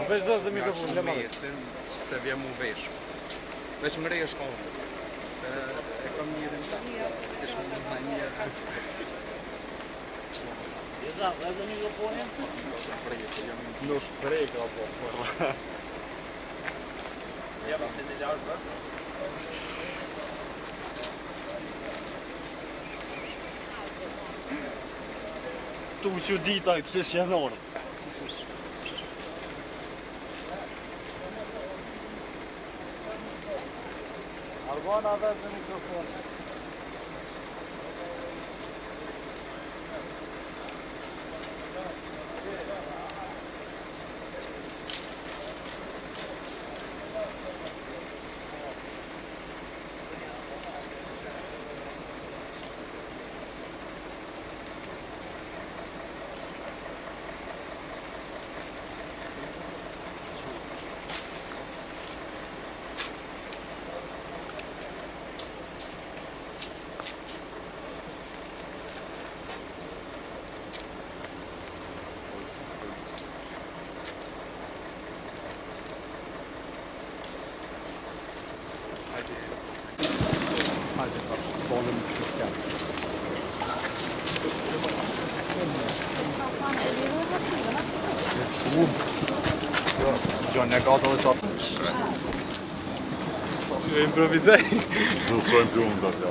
Veç do të mikrofon, le marrë. Se vjem u vesh. Veç më rejë shkollën. E kam mirën të është më në mirë. Jeza, edhe mikrofonin? Nuk shprej ka po. Jema se të lartë, bërë? Tu që dita i pëse s'janorë. Arbana vetë në mikrofon. Gjon e gata dhe qatë. Që e improvizaj? Do të shojmë pjumë të atja.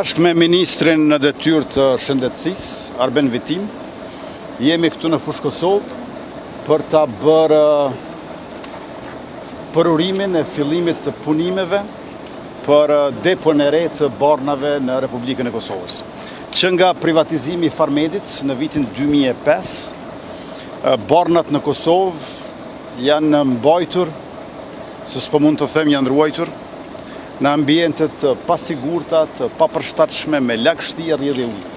Bashkë me Ministrin në detyrë të shëndetësisë, Arben Vitim, jemi këtu në fushë Kosovë për ta bërë përurimin e fillimit të punimeve për depon e re të bornave në Republikën e Kosovës. Që nga privatizimi i Farmedit në vitin 2005, bornat në Kosovë janë mbajtur, se s'po mund të them janë ruajtur, në ambientet pasigurta, të papërshtatshme me lagështi, rrjedhë dhe ujë.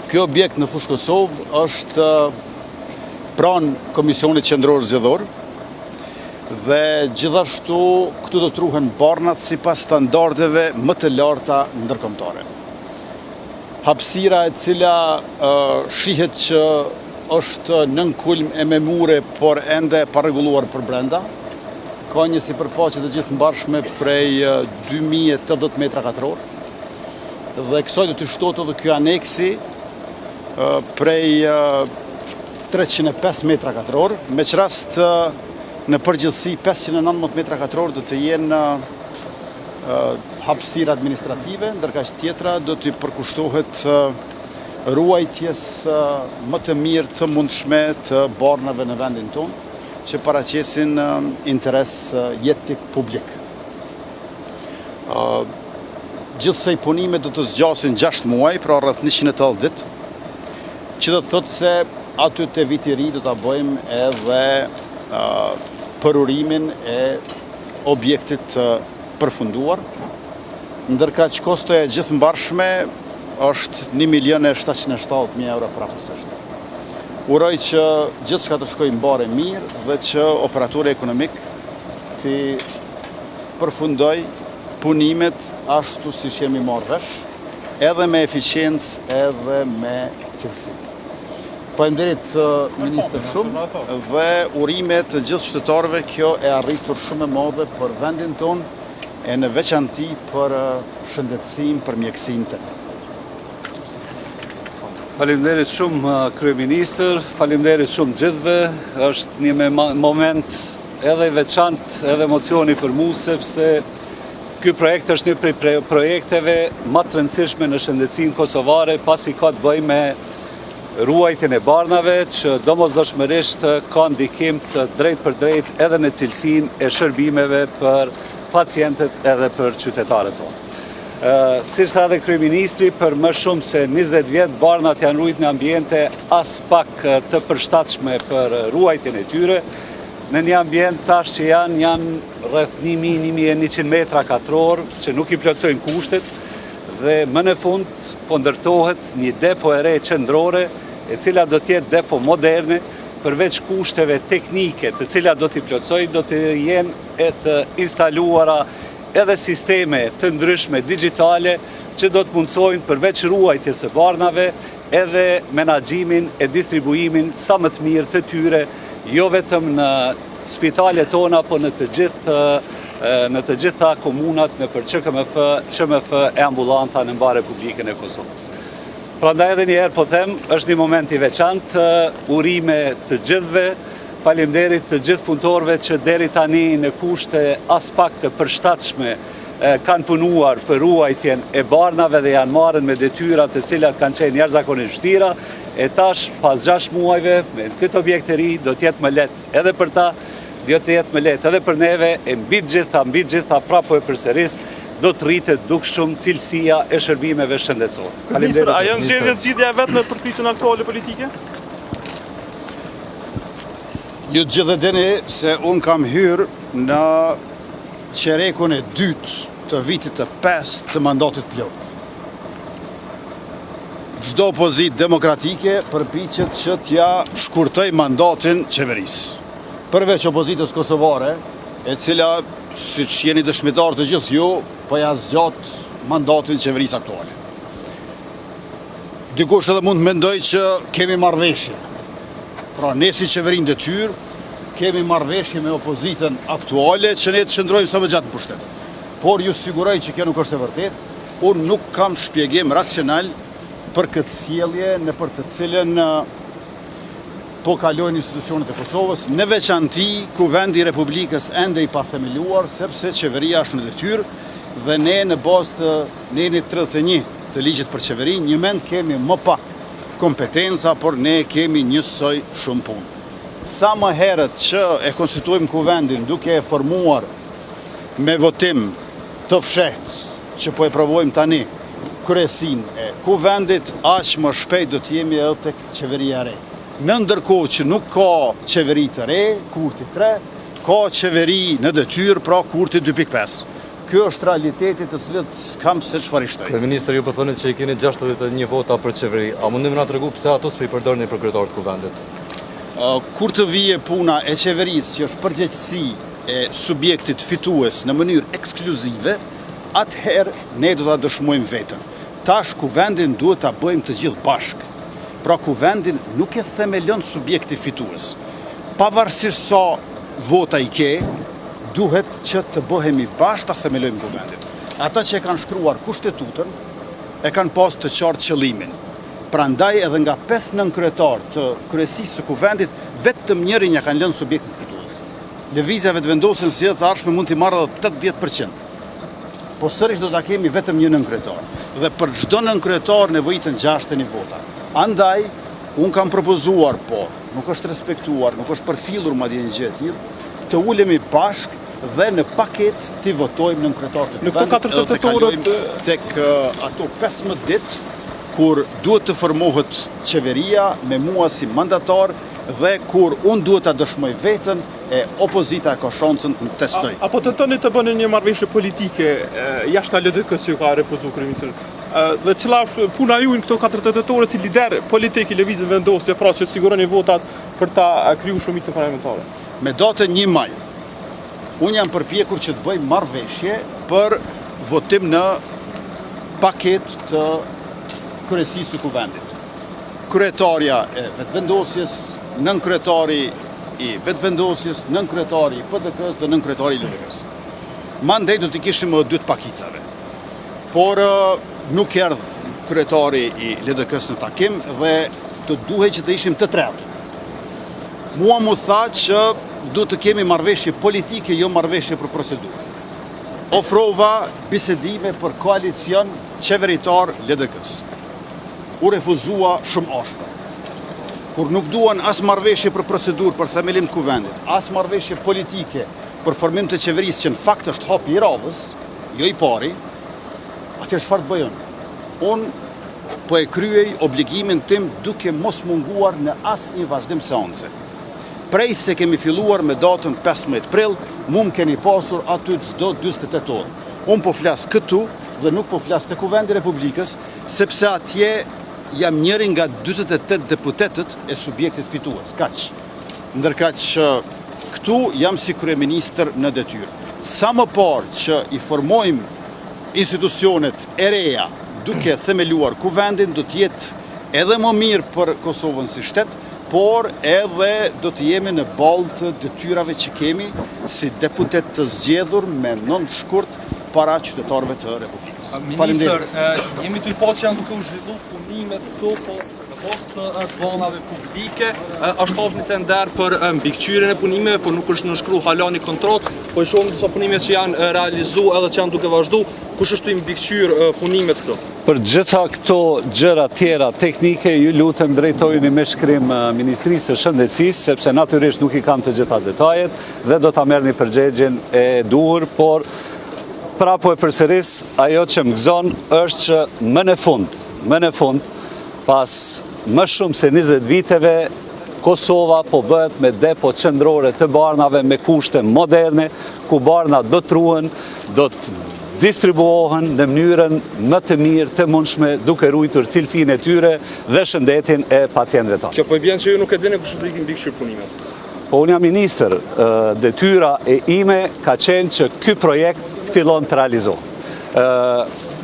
Ky objekt në fushë Kosovë është pranë Komisionit Qendror Zgjedhor dhe gjithashtu këtu do truhen bornat sipas standardeve më të larta ndërkombëtare. Hapësira e cila shihet që është nën kulm e memure, por ende pa rregulluar për brenda. Ka një sipërfaqe të gjithë mbarshme prej 2080 metra katror dhe kësaj do të shtohet edhe ky aneksi prej 305 metra katror, me qrast në përgjithësi 519 metra katror do të jenë hapësira administrative, ndërkaq tjetra do të përkushtohet ruajtjes më të mirë të mundshme të bornave në vendin tonë. që paraqesin interes jetik publik. Gjithsej punimet do të zgjasin 6 muaj, pra rreth 180 ditë, që do të thotë se aty te viti i ri do ta bëjmë edhe përurimin e objektit të përfunduar, ndërka që kostoja e gjithëmbarshme është 1.770.000 euro prapërsisht. Uroj që gjithçka të shkojë mbare mirë dhe që operatori ekonomik të përfundoj punimet ashtu si jemi marrë vesh, edhe me eficiencë edhe me cilësi. Faleminderit ministër shumë dhe urimet të gjithë qytetarëve, kjo e arritur shumë e madhe për vendin tonë e në veçanti për shëndetësinë, për mjekësinë tonë. Faleminderit shumë kryeministër, faleminderit shumë gjithëve, është një moment edhe i veçantë, edhe emocioni për mua, sepse ky projekt është një prej projekteve më të rëndësishme në shëndetësinë kosovare, pasi ka të bëjë me ruajtjen e barnave, që domosdoshmërisht ka ndikim të drejt për drejt edhe në cilësinë e shërbimeve për pacientët edhe për qytetarët tonë. Si shta dhe kryeministri, për më shumë se 20 vjetë barnat janë ruajtur në ambiente as pak të përshtatshme për ruajtjen e tyre, në një ambient tash që janë rreth 1.100 metra katror, që nuk i plotësojnë kushtet, dhe më në fund po ndërtohet një depo e re qendrore, e cila do t'jetë depo moderne, përveç kushteve teknike të cilat do t'i plotësoj, do të jenë e të instaluara edhe sisteme të ndryshme digitale që do të mundsojnë përveç ruajtjes së barnave edhe menaxhimin e distribuimin sa më të mirë të tyre, jo vetëm në spitalet tona, po në të gjitha komunat në për QMF e ambulanta në mbar Republikën e Kosovës. Prandaj edhe një herë po them, është një moment i veçantë, urime të gjithëve. Faleminderit të gjithë punëtorëve që deri tani në kushte as pak të përshtatshme kanë punuar për ruajtjen e barnave dhe janë marrën me detyra të cilat kanë qenë jashtëzakonisht vështira, e tash pas 6 muajve me këtë objekt të ri do të jetë më lehtë edhe për ta, do të jetë më lehtë edhe për neve, e mbi të gjitha prapo e përsëris do të rritet dukshëm cilësia e shërbimeve shëndetësore. Ministër, a janë zgjedhja vetë në përfaqësinë aktuale politike? Ju të gjithë dini se unë kam hyrë në qerekun e dytë të vitit të 5 të mandatit plot. Çdo opozitë demokratike përpiqet që t'ja shkurtoj mandatin qeverisë. Përveç opozitës kosovare, e cila, siç jeni dëshmitar të gjithë ju, po ja zgjat mandatin qeverisë aktuale. Dikush edhe mund të mendoj që kemi marrëveshje. Pra, ne si qeverinë detyrë, kemi marrëveshje me opozitën aktuale që ne të qëndrojmë sa më gjatë në pushtet. Por ju siguroj që kjo nuk është e vërtet, unë nuk kam shpjegim racional për këtë sjellje në për të cilën po kalojnë institucionet e Kosovës, në veçanti ku vendi i Republikës ende i pathemeluar, sepse qeveria është në detyrë dhe ne në bazë të nenit 31 të ligjit për qeverinë, një mend kemi më pak kompetenca, por ne kemi njësoj shumë punë. Sa më herët që e konstituojmë kuvendin duke e formuar me votim të fshehtë, që po e provojmë tani kryesinë e kuvendit, aq më shpejt do të jemi edhe tek qeveria e re. Në ndërkohë që nuk ka qeveri të re, kurti 3, ka qeveri në detyrë, pra kurti 2.5. Kjo është realiteti të cilët s'kam se çfarë shtoj. Kryeministër, ju po thoni që i keni 61 vota për qeveri. A mundim na tregu pse ato s'po i përdorni për kryetarët kuvendit? Kur të vije puna e qeverisë, që është përgjegjësi e subjektit fitues në mënyrë ekskluzive, atëherë ne do ta dëshmojmë veten. Tash kuvendin duhet ta bëjmë të gjithë bashkë. Pra kuvendin nuk e themelon subjekti fitues. Pavarësisht sa vota i ke, duhet që të bëhemi bashkë ta themelojmë kuvendin. Ata që e kanë shkruar kushtetutën e kanë pas të qartë qëllimin. Prandaj edhe nga 5 nënkryetar të kryesisë së kuvendit, vetëm njërin ja kanë lënë subjektin fitues. Lëvizjave të vendosën si të ardhshme mund t'i marrë edhe 80%. Po sërish do ta kemi vetëm një nënkryetar. Dhe për çdo nënkryetar nevojiten 61 vota. Andaj, unë kam propozuar, po, nuk është respektuar, nuk është përfillur madje një gjë e tillë, të ulemi bashk dhe në paket të votojmë në kryetar të Në këto 4 tetorët tek ato 15 ditë kur duhet të formohet qeveria me mua si mandatar dhe kur unë duhet të dëshmoj vetën e opozita ka shansën të më testoj. Apo tentoni të bëni një marrëveshje politike jashtë LDK-s që ka refuzuar kryeministri. Dhe cila është puna juaj në këto 4 tetorë si lider politik i lëvizjes vendosje, pra që të siguroni votat për ta krijuar shumicën parlamentare. Me datën 1 maj, unë jam përpjekur që të bëj marrëveshje për votim në paket të kryesisë së kuvendit. Kryetarja e vetëvendosjes, nën kryetari i vetëvendosjes, nën kryetari i PDK-s dhe nën kryetari i LDK-s. Mandej do të kishim 2 pakicave. Por nuk erdhi kryetari i LDK-s në takim dhe të duhej që të ishim të tretë. Mua mu tha që duhet të kemi marrëveshje politike, jo marrëveshje për procedurë. Ofrova bisedime për koalicion qeveritar LDK-s. U refuzua shumë ashpër. Kur nuk duan as marrëveshje për procedurë, për themelim të kuvendit, as marrëveshje politike për formim të qeverisë që në fakt është hapi i radhës, jo i pari, atëherë çfarë të bëjën? Unë po e kryej obligimin tim duke mos munguar në asnjë vazhdim seance. Prej se kemi filluar me datën 15 prill, mu më keni pasur aty çdo 48 orë. Unë po flas këtu dhe nuk po flas te Kuvendi i Republikës, sepse atje jam njëri nga 48 deputetët e subjektit fitues, kaq. Ndërkaq që këtu jam si kryeministër në detyrë. Sa më parë që i formojmë institucionet e reja duke themeluar kuvendin, do të jetë edhe më mirë për Kosovën si shtet, por edhe do të jemi në ballë të detyrave që kemi si deputet të zgjedhur me nën shkurt para qytetarëve të Republikës. Ministër, jemi të i po që janë duke u zhvillu punimet këto, po në post të dhonave publike, është hapur një tender për mbikëqyrjen e punimeve, por nuk është nënshkruar hala një kontroll, po i shohim disa punime që janë realizuar edhe që janë duke vazhdu, kush është i mbikëqyr punimet këto? Për gjitha këto gjëra tjera teknike, ju lutem drejtojeni me shkrim Ministrisë së Shëndetësisë, sepse natyrisht nuk i kam të gjitha detajet dhe do ta merrni përgjigjen e duhur, por pra po e përsëris, ajo që më gëzon është që më në fund, pas më shumë se 20 viteve, Kosova po bëhet me depo qendrore të barnave me kushte moderne, ku barna do të ruhen, do të distribuohen në mënyrën më të mirë të mundshme duke ruajtur cilësinë e tyre dhe shëndetin e pacientëve tanë. Kjo po i bën që ju nuk e dini kush do të mbikëqyr punimet. Po unë jam ministër, detyra e ime ka qenë që ky projekt të fillon të realizohet.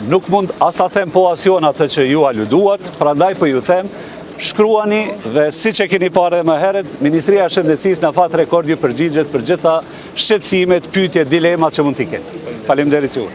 Nuk mund as ta them po as jo atë që ju aluduat, prandaj po ju them, shkruani dhe siç e keni parë më herët, Ministria e Shëndetësisë na fat rekord ju përgjigjet për gjitha shqetësimet, pyetjet, dilemat që mund t'i ketë. Faleminderit ju.